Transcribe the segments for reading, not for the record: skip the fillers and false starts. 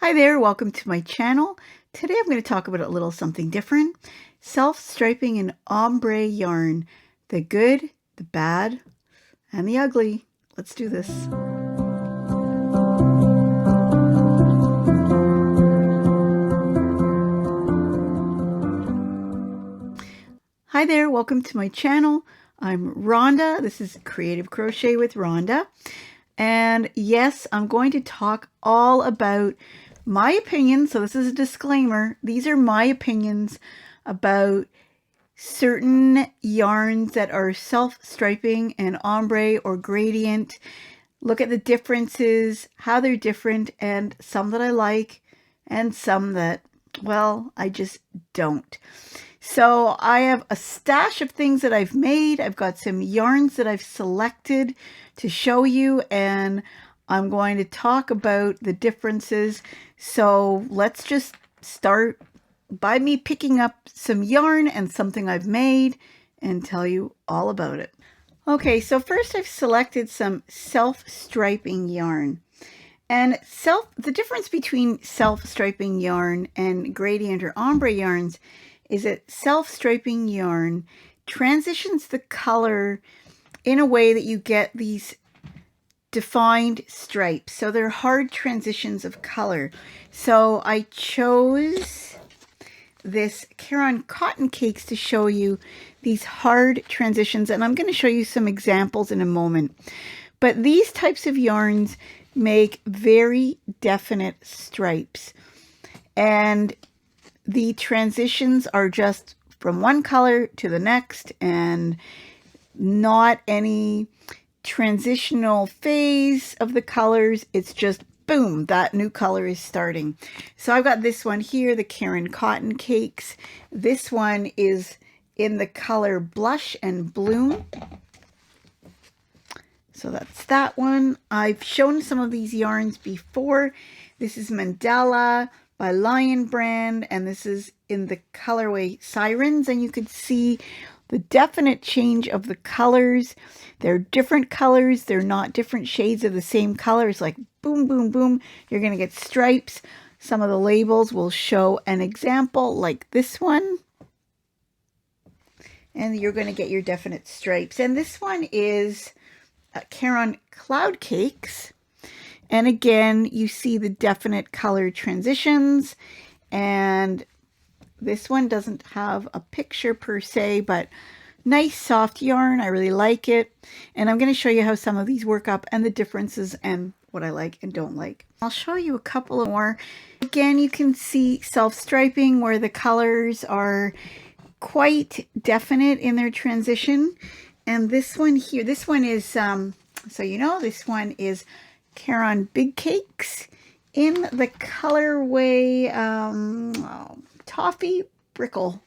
Hi there, welcome to my channel. Today I'm going to talk about a little something different. Self-striping in ombre yarn. The good, the bad, and the ugly. Let's do this. Hi there, welcome to my channel. I'm Rhonda. This is Creative Crochet with Rhonda. And yes, I'm going to talk all about my opinion. So this is a disclaimer. These are my opinions about certain yarns that are self-striping and ombre or gradient. Look at the differences, how they're different, and some that I like and some that, well, I just don't. So I have a stash of things that I've made. I've got some yarns that I've selected to show you, and I'm going to talk about the differences. So let's just start by me picking up some yarn and something I've made and tell you all about it. Okay, so first I've selected some self-striping yarn. And the difference between self-striping yarn and gradient or ombre yarns is that self-striping yarn transitions the color in a way that you get these defined stripes. So they're hard transitions of color. So I chose this Caron Cotton Cakes to show you these hard transitions, and I'm going to show you some examples in a moment. But these types of yarns make very definite stripes, and the transitions are just from one color to the next and not any transitional phase of the colors. It's just boom, that new color is starting. So I've got this one here, the Caron Cotton Cakes. This one is in the color Blush and Bloom. So that's that one. I've shown some of these yarns before. This is Mandala by Lion Brand, and this is in the colorway Sirens, and you could see the definite change of the colors. They're different colors. They're not different shades of the same colors, like boom, boom, boom. You're going to get stripes. Some of the labels will show an example like this one, and you're going to get your definite stripes. And this one is Caron Cloud Cakes. And again, you see the definite color transitions, and this one doesn't have a picture per se, but nice soft yarn. I really like it. And I'm going to show you how some of these work up and the differences and what I like and don't like. I'll show you a couple more. Again, you can see self-striping where the colors are quite definite in their transition. And this one here, this one is, so you know, this one is Caron Big Cakes in the colorway Toffee Brickle.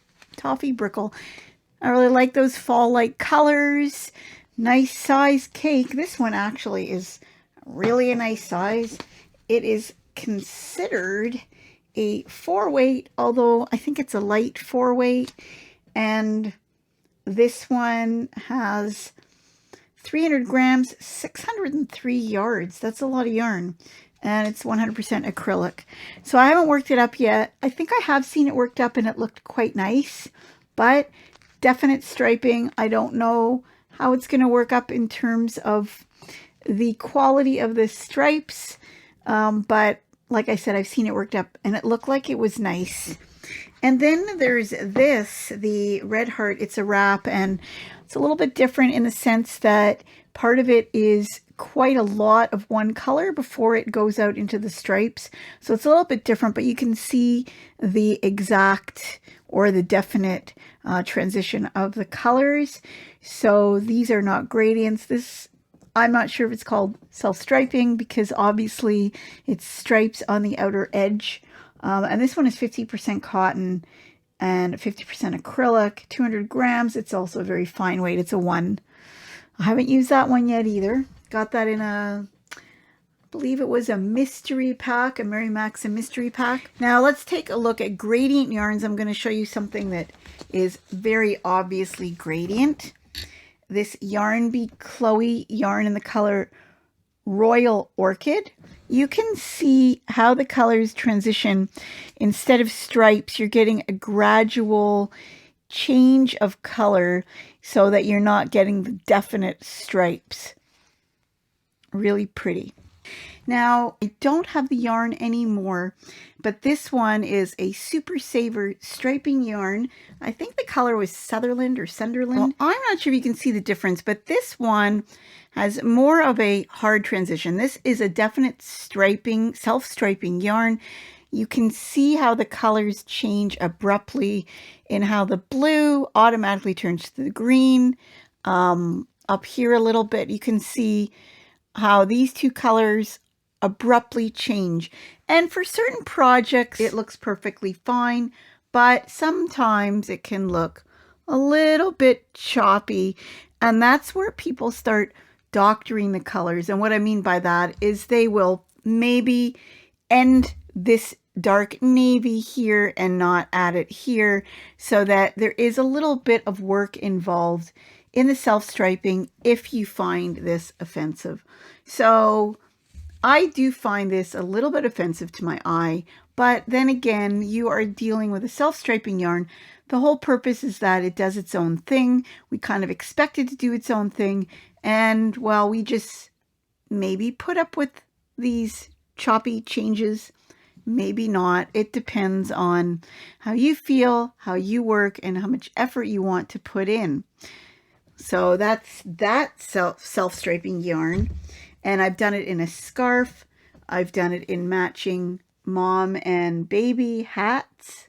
I really like those fall-like colors. Nice size cake. This one actually is really a nice size. It is considered a 4-weight, although I think it's a light 4-weight. And this one has 300 grams, 603 yards. That's a lot of yarn. And it's 100% acrylic. So I haven't worked it up yet. I think I have seen it worked up and it looked quite nice, but definite striping. I don't know how it's going to work up in terms of the quality of the stripes. But like I said, I've seen it worked up and it looked like it was nice. And then there's this, the Red Heart. It's a wrap, and it's a little bit different in the sense that part of it is quite a lot of one color before it goes out into the stripes. So it's a little bit different, but you can see the exact or the definite transition of the colors. So these are not gradients. This, I'm not sure if it's called self-striping because obviously it's stripes on the outer edge. And this one is 50% cotton and 50% acrylic, 200 grams. It's also a very fine weight. It's a 1. I haven't used that one yet either. Got that in a, I believe it was a mystery pack, a Mary Maxim mystery pack. Now let's take a look at gradient yarns. I'm going to show you something that is very obviously gradient. This Yarn Bee Chloe yarn in the color Royal Orchid, you can see how the colors transition. Instead of stripes, you're getting a gradual change of color so that you're not getting the definite stripes. Really pretty. Now, I don't have the yarn anymore, but this one is a Super Saver striping yarn. I think the color was Sutherland or Sunderland. Well, I'm not sure if you can see the difference, but this one has more of a hard transition. This is a definite striping, self-striping yarn. You can see how the colors change abruptly in how the blue automatically turns to the green. Up here a little bit, you can see how these two colors abruptly change. And for certain projects, it looks perfectly fine, but sometimes it can look a little bit choppy. And that's where people start doctoring the colors. And what I mean by that is they will maybe end this dark navy here and not add it here, so that there is a little bit of work involved in the self-striping if you find this offensive. So I do find this a little bit offensive to my eye, but then again, you are dealing with a self-striping yarn. The whole purpose is that it does its own thing. We kind of expect it to do its own thing, and well, we just maybe put up with these choppy changes, maybe not. It depends on how you feel, how you work, and how much effort you want to put in. So that's that self-striping yarn. And I've done it in a scarf. I've done it in matching mom and baby hats.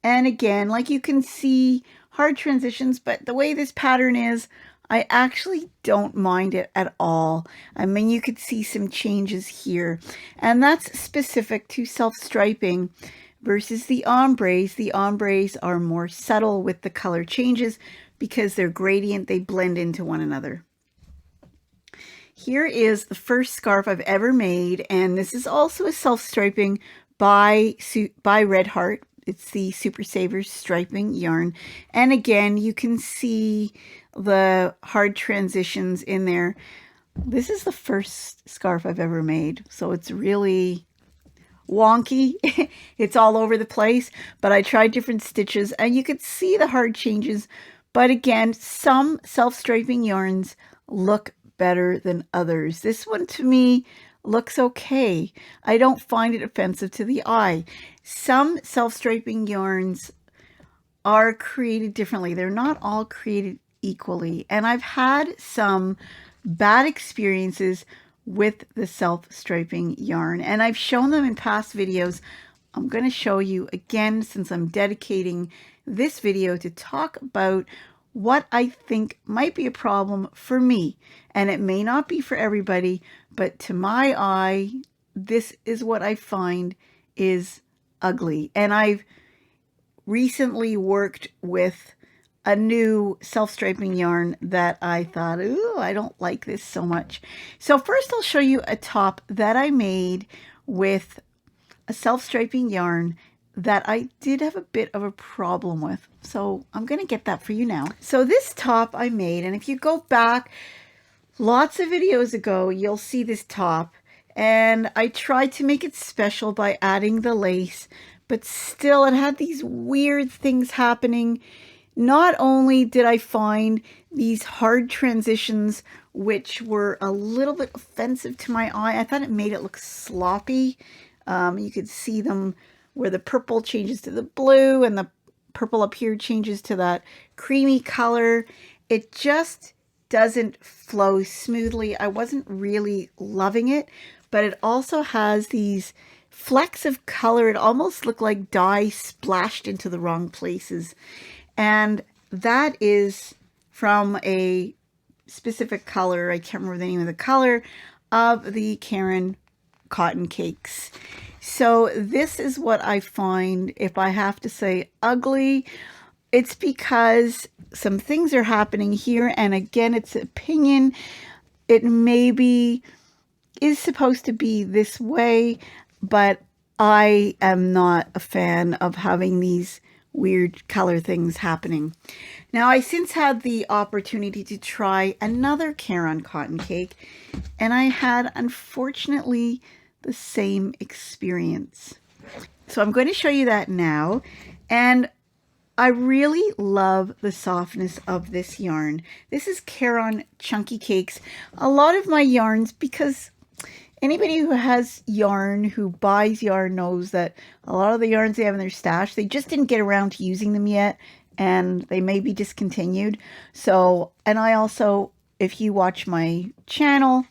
And again, like you can see, hard transitions, but the way this pattern is, I actually don't mind it at all. I mean, you could see some changes here. And that's specific to self-striping versus the ombres. The ombres are more subtle with the color changes because they're gradient. They blend into one another. Here is the first scarf I've ever made, and this is also a self-striping by Red Heart. It's the Super Savers striping yarn. And again, you can see the hard transitions in there. This is the first scarf I've ever made, so it's really wonky. It's all over the place, but I tried different stitches and you could see the hard changes. But again, some self-striping yarns look better than others. This one to me looks okay. I don't find it offensive to the eye. Some self-striping yarns are created differently. They're not all created equally. And I've had some bad experiences with the self-striping yarn, and I've shown them in past videos. I'm going to show you again since I'm dedicating this video to talk about what I think might be a problem for me. And it may not be for everybody, but to my eye, this is what I find is ugly. And I've recently worked with a new self-striping yarn that I thought, ooh, I don't like this so much. So first I'll show you a top that I made with a self-striping yarn that I did have a bit of a problem with. So I'm going to get that for you now. So this top I made, and if you go back lots of videos ago, you'll see this top. And I tried to make it special by adding the lace, but still it had these weird things happening. Not only did I find these hard transitions, which were a little bit offensive to my eye, I thought it made it look sloppy. You could see them where the purple changes to the blue and the purple up here changes to that creamy color. It just doesn't flow smoothly. I wasn't really loving it, but it also has these flecks of color. It almost looked like dye splashed into the wrong places. And that is from a specific color. I can't remember the name of the color of the Caron cotton cakes. So this is what I find, if I have to say ugly, it's because some things are happening here. And again, it's opinion. It maybe is supposed to be this way, but I am not a fan of having these weird color things happening. Now, I since had the opportunity to try another Caron cotton cake, and I had, unfortunately, the same experience. So I'm going to show you that now. And I really love the softness of this yarn. This is Caron Chunky Cakes. A lot of my yarns, because anybody who has yarn, who buys yarn, knows that a lot of the yarns they have in their stash, they just didn't get around to using them yet, and they may be discontinued. So, and I also, if you watch my channel,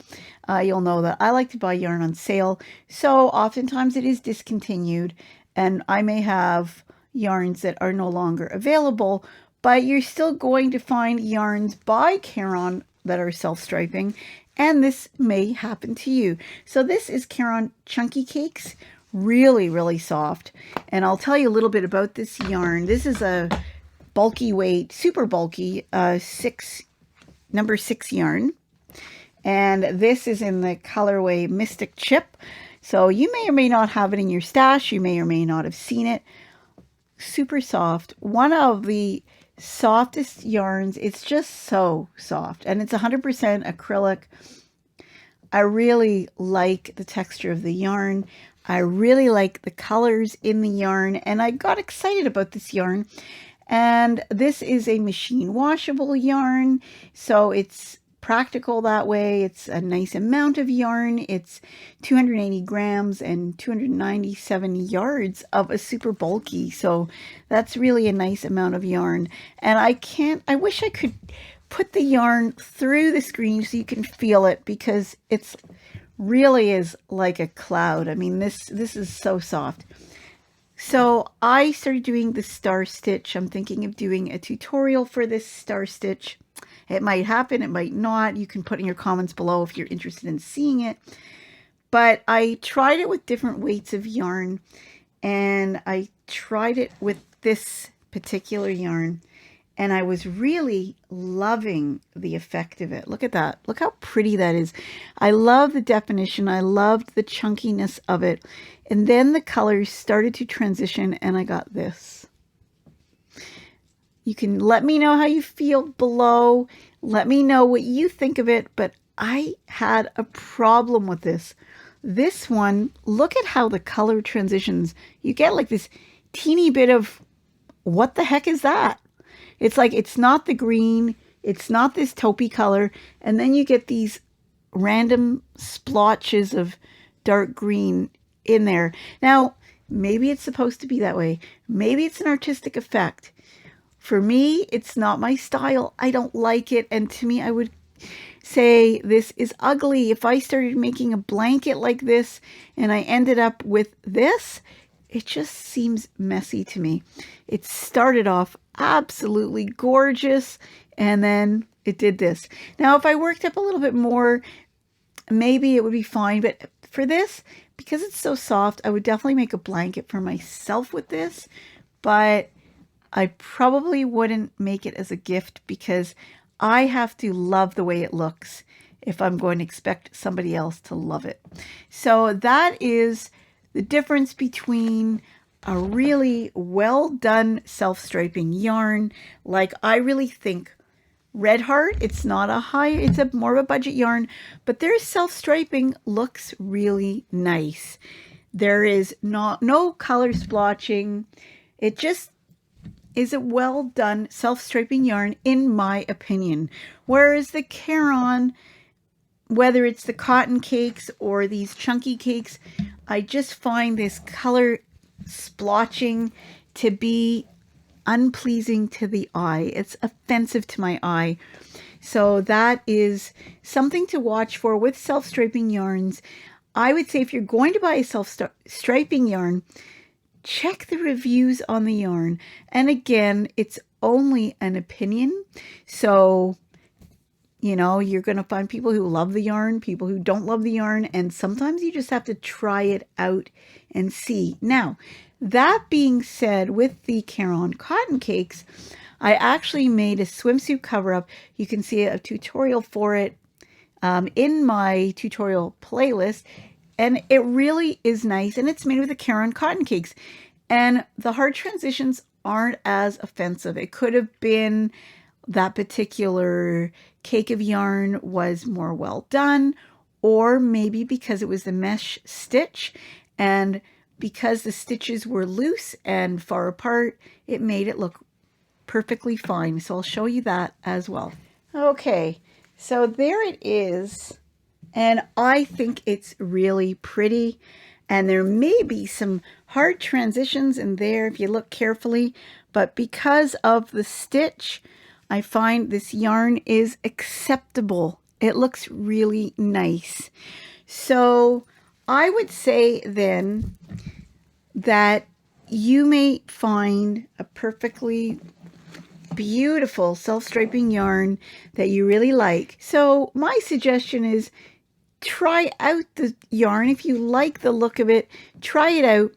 you'll know that I like to buy yarn on sale. So oftentimes it is discontinued, and I may have yarns that are no longer available, but you're still going to find yarns by Caron that are self-striping, and this may happen to you. So this is Caron Chunky Cakes, really, really soft. And I'll tell you a little bit about this yarn. This is a bulky weight, super bulky, number 6 yarn. And this is in the colorway Mystic Chip. So you may or may not have it in your stash. You may or may not have seen it. Super soft. One of the softest yarns. It's just so soft, and it's 100% acrylic. I really like the texture of the yarn. I really like the colors in the yarn, and I got excited about this yarn. And this is a machine washable yarn, so it's practical that way. It's a nice amount of yarn. It's 280 grams and 297 yards of a super bulky. So that's really a nice amount of yarn. And I wish I could put the yarn through the screen so you can feel it, because it's really is like a cloud. I mean, this is so soft. So I started doing the star stitch. I'm thinking of doing a tutorial for this star stitch. It might happen, it might not. You can put in your comments below if you're interested in seeing it. But I tried it with different weights of yarn, and I tried it with this particular yarn, and I was really loving the effect of it. Look at that. Look how pretty that is. I love the definition. I loved the chunkiness of it. And then the colors started to transition, and I got this. You can let me know how you feel below. Let me know what you think of it, but I had a problem with this. This one, look at how the color transitions. You get like this teeny bit of, what the heck is that? It's like, it's not the green, it's not this taupey color, and then you get these random splotches of dark green in there. Now, maybe it's supposed to be that way. Maybe it's an artistic effect. For me, it's not my style. I don't like it. And to me, I would say this is ugly. If I started making a blanket like this and I ended up with this, it just seems messy to me. It started off absolutely gorgeous, and then it did this. Now, if I worked up a little bit more, maybe it would be fine. But for this, because it's so soft, I would definitely make a blanket for myself with this. But I probably wouldn't make it as a gift, because I have to love the way it looks if I'm going to expect somebody else to love it. So that is the difference between a really well done self-striping yarn. Like, I really think Red Heart, it's not a high, it's a more of a budget yarn, but their self-striping looks really nice. There is no color splotching. It just is a well done self-striping yarn, in my opinion. Whereas the Caron, whether it's the cotton cakes or these chunky cakes, I just find this color splotching to be unpleasing to the eye. It's offensive to my eye. So that is something to watch for with self-striping yarns. I would say if you're going to buy a self-striping yarn, check the reviews on the yarn. And again, it's only an opinion. So, you know, you're going to find people who love the yarn, people who don't love the yarn, and sometimes you just have to try it out and see. Now, that being said, with the Caron cotton cakes, I actually made a swimsuit cover-up. You can see a tutorial for it in my tutorial playlist. And it really is nice, and it's made with the Caron cotton cakes. And the hard transitions aren't as offensive. It could have been that particular cake of yarn was more well done, or maybe because it was the mesh stitch, and because the stitches were loose and far apart, it made it look perfectly fine. So I'll show you that as well. Okay, so there it is, and I think it's really pretty, and there may be some hard transitions in there if you look carefully, but because of the stitch, I find this yarn is acceptable. It looks really nice. So I would say then that you may find a perfectly beautiful self-striping yarn that you really like. So my suggestion is try out the yarn. If you like the look of it, try it out,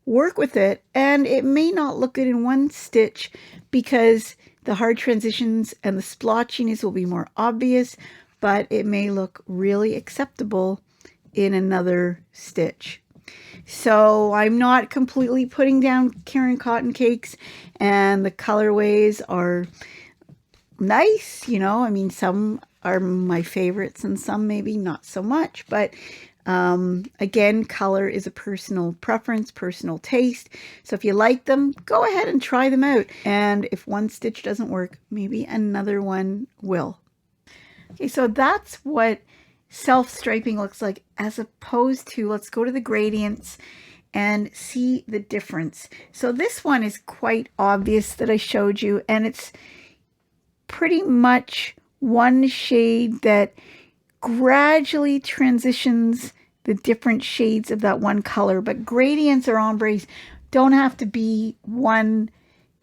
work with it, and it may not look good in one stitch because the hard transitions and the splotchiness will be more obvious, but it may look really acceptable in another stitch. So I'm not completely putting down Caron cotton cakes, and the colorways are nice, you know. I mean, some are my favorites and some maybe not so much, but again, color is a personal preference, personal taste. So if you like them, go ahead and try them out. And if one stitch doesn't work, maybe another one will. Okay, so that's what self-striping looks like, as opposed to, let's go to the gradients and see the difference. So this one is quite obvious that I showed you, and it's pretty much one shade that gradually transitions the different shades of that one color. But gradients or ombres don't have to be one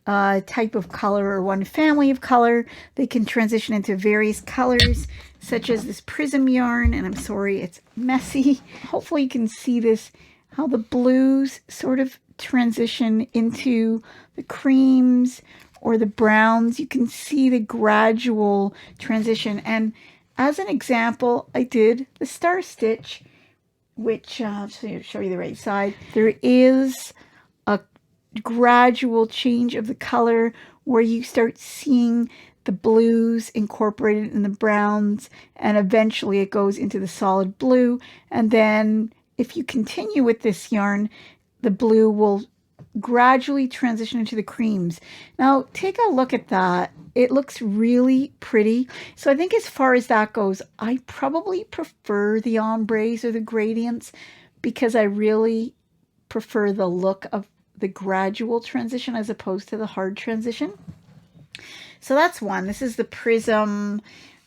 type of color or one family of color. They can transition into various colors, such as this prism yarn, and I'm sorry it's messy. Hopefully you can see this, how the blues sort of transition into the creams or the browns. You can see the gradual transition. And as an example, I did the star stitch, which I'll show you the right side. There is a gradual change of the color where you start seeing the blues incorporated in the browns, and eventually it goes into the solid blue. And then if you continue with this yarn, the blue will gradually transition into the creams. Now take a look at that. It looks really pretty. So I think as far as that goes, I probably prefer the ombres or the gradients because I really prefer the look of the gradual transition as opposed to the hard transition. So that's one. This is the Prism,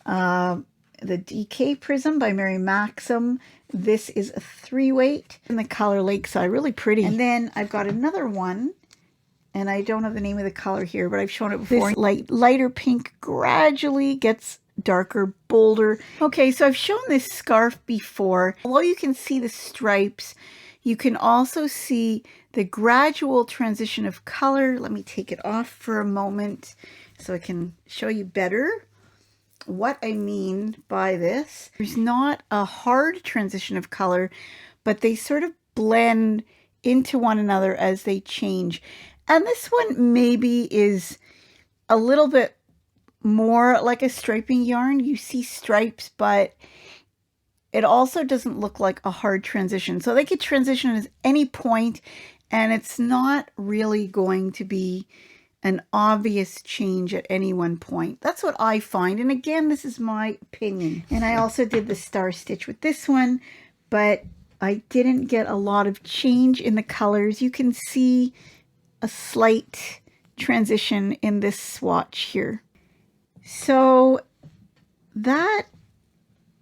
the DK Prism by Mary Maxim. This is a 3-weight in the color Lakeside, really pretty. And then I've got another one, and I don't have the name of the color here, but I've shown it before. This lighter pink gradually gets darker, bolder. Okay, so I've shown this scarf before. Although you can see the stripes, you can also see the gradual transition of color. Let me take it off for a moment so I can show you better what I mean by this. There's not a hard transition of color, but they sort of blend into one another as they change. And this one maybe is a little bit more like a striping yarn. You see stripes, but it also doesn't look like a hard transition. So they could transition at any point, and it's not really going to be an obvious change at any one point. That's what I find. And again, this is my opinion. And I also did the star stitch with this one, but I didn't get a lot of change in the colors. You can see a slight transition in this swatch here. So that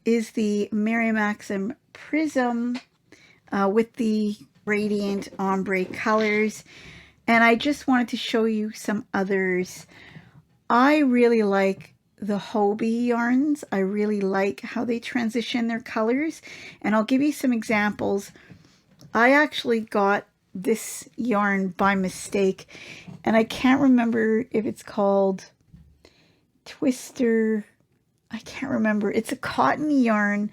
is the Mary Maxim Prism with the Radiant Ombre colors. And I just wanted to show you some others. I really like the Hobbii yarns. I really like how they transition their colors. And I'll give you some examples. I actually got this yarn by mistake, and I can't remember if it's called Twister. I can't remember. It's a cotton yarn,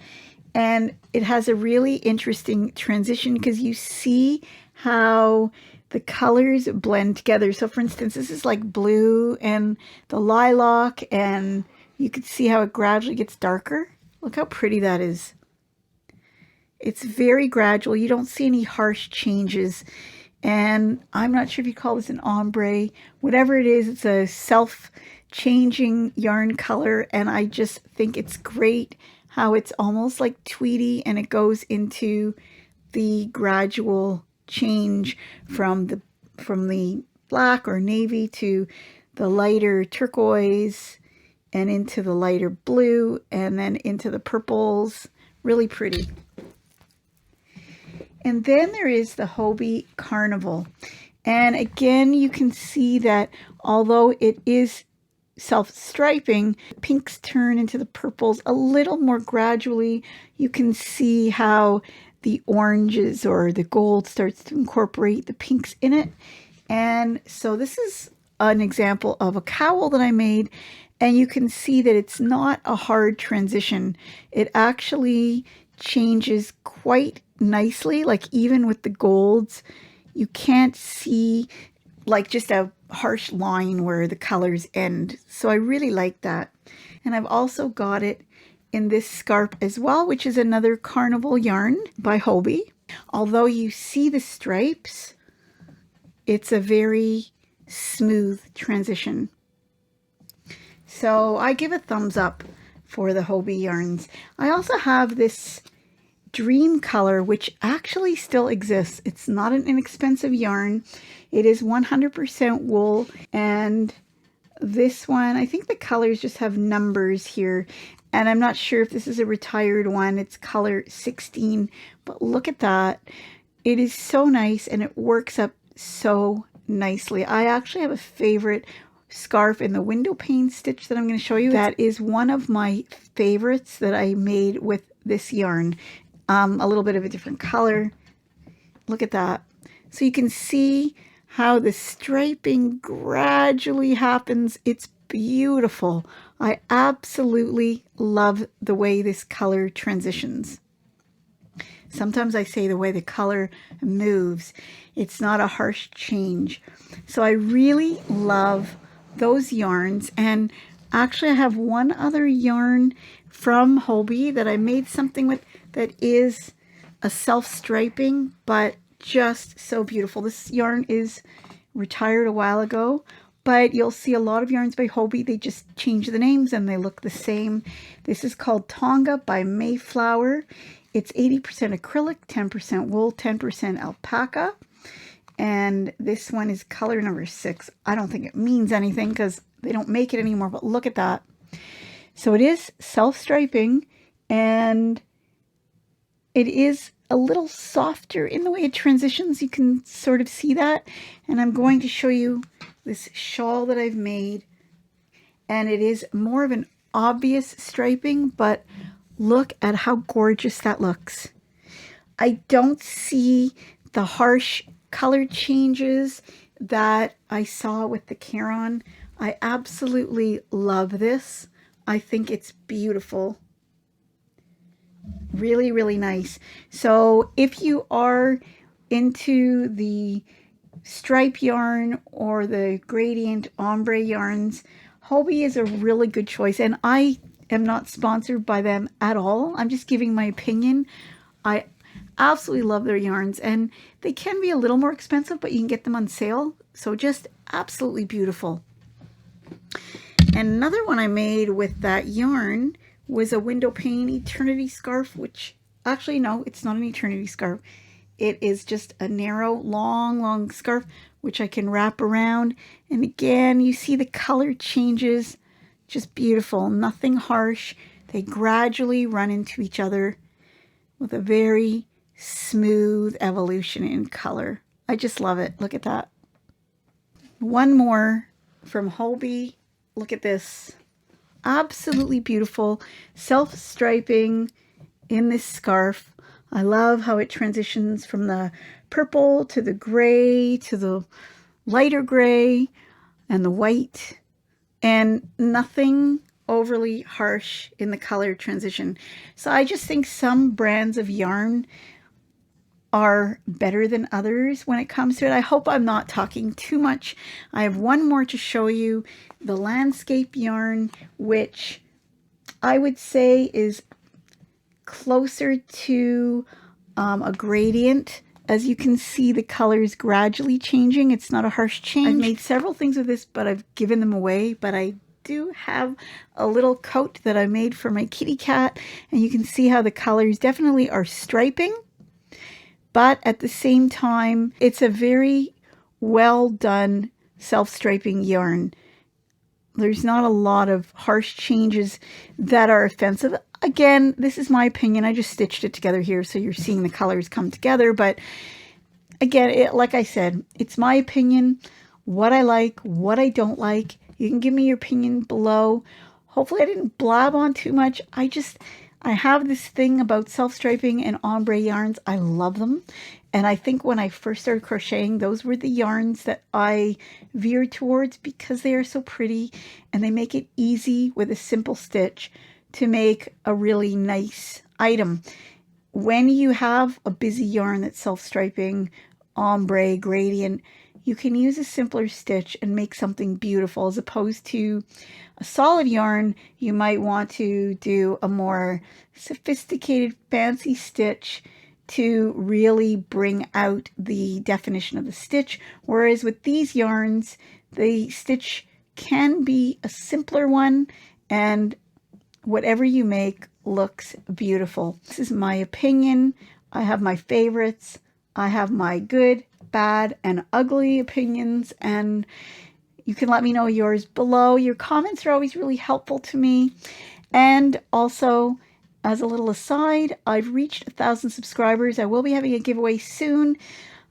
and it has a really interesting transition because you see how the colors blend together. So for instance, this is like blue and the lilac, and you can see how it gradually gets darker. Look how pretty that is. It's very gradual. You don't see any harsh changes. And I'm not sure if you call this an ombre. Whatever it is, it's a self-changing yarn color. And I just think it's great how it's almost like tweedy, and it goes into the gradual change from the black or navy to the lighter turquoise and into the lighter blue and then into the purples. Really pretty. And then there is the Hobbii Carnival. And again, you can see that although it is self-striping, pinks turn into the purples a little more gradually. You can see how the oranges or the gold starts to incorporate the pinks in it. And so this is an example of a cowl that I made, and you can see that it's not a hard transition. It actually changes quite nicely. Like even with the golds, you can't see like just a harsh line where the colors end. So I really like that. And I've also got it in this scarf as well, which is another carnival yarn by Hobbii. Although you see the stripes, it's a very smooth transition. So I give a thumbs up for the Hobbii yarns. I also have this dream color, which actually still exists. It's not an inexpensive yarn. It is 100% wool, and this one, I think the colors just have numbers here, and I'm not sure if this is a retired one. It's color 16, but look at that. It is so nice, and it works up so nicely. I actually have a favorite scarf in the window pane stitch that I'm going to show you. That is one of my favorites that I made with this yarn. A little bit of a different color. Look at that. So you can see how the striping gradually happens. It's beautiful. I absolutely love the way this color transitions. Sometimes I say the way the color moves. It's not a harsh change. So I really love those yarns. And actually I have one other yarn from Hobbii that I made something with that is a self-striping, but just so beautiful. This yarn is retired a while ago, but you'll see a lot of yarns by Hobbii, they just change the names and they look the same. This is called Tonga by Mayflower. It's 80% acrylic, 10% wool, 10% alpaca. And this one is color number 6. I don't think it means anything because they don't make it anymore, but look at that. So it is self-striping, and it is a little softer in the way it transitions. You can sort of see that. And I'm going to show you this shawl that I've made. And it is more of an obvious striping, but look at how gorgeous that looks. I don't see the harsh color changes that I saw with the Caron. I absolutely love this. I think it's beautiful. Really, really nice. So if you are into the stripe yarn or the gradient ombre yarns, Hobbii is a really good choice. And I am not sponsored by them at all. I'm just giving my opinion. I absolutely love their yarns, and they can be a little more expensive, but you can get them on sale. So just absolutely beautiful. And another one I made with that yarn was a window pane eternity scarf, which actually, no, it's not an eternity scarf. It is just a narrow, long scarf, which I can wrap around. And again, you see the color changes, just beautiful, nothing harsh. They gradually run into each other with a very smooth evolution in color. I just love it. Look at that. One more from Hobbii. Look at this. Absolutely beautiful. Self-striping in this scarf. I love how it transitions from the purple to the gray to the lighter gray and the white, and nothing overly harsh in the color transition. So I just think some brands of yarn are better than others when it comes to it. I hope I'm not talking too much. I have one more to show you, the landscape yarn, which I would say is closer to a gradient. As you can see, the color is gradually changing. It's not a harsh change. I've made several things with this, but I've given them away. But I do have a little coat that I made for my kitty cat, and you can see how the colors definitely are striping. But at the same time, it's a very well done self-striping yarn. There's not a lot of harsh changes that are offensive. Again, this is my opinion. I just stitched it together here so you're seeing the colors come together. But again, like I said, it's my opinion, what I like, what I don't like. You can give me your opinion below. Hopefully I didn't blab on too much. I have this thing about self-striping and ombre yarns. I love them. And I think when I first started crocheting, those were the yarns that I veered towards because they are so pretty and they make it easy with a simple stitch to make a really nice item. When you have a busy yarn that's self-striping, ombre, gradient, you can use a simpler stitch and make something beautiful, as opposed to a solid yarn. You might want to do a more sophisticated, fancy stitch to really bring out the definition of the stitch. Whereas with these yarns, the stitch can be a simpler one, and whatever you make looks beautiful. This is my opinion. I have my favorites. I have my good, bad, and ugly opinions, and you can let me know yours below. Your comments are always really helpful to me. And also, as a little aside, I've reached 1,000 subscribers. I will be having a giveaway soon.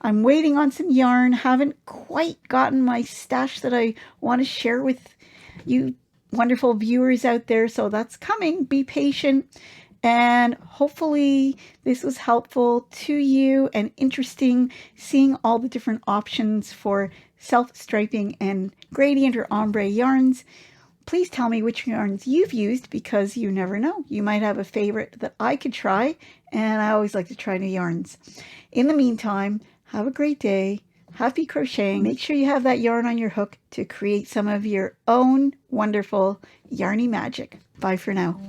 I'm waiting on some yarn. Haven't quite gotten my stash that I want to share with you wonderful viewers out there, so that's coming. Be patient. And hopefully this was helpful to you and interesting, seeing all the different options for self-striping and gradient or ombre yarns. Please tell me which yarns you've used, because you never know. You might have a favorite that I could try, and I always like to try new yarns. In the meantime, have a great day. Happy crocheting. Make sure you have that yarn on your hook to create some of your own wonderful yarny magic. Bye for now.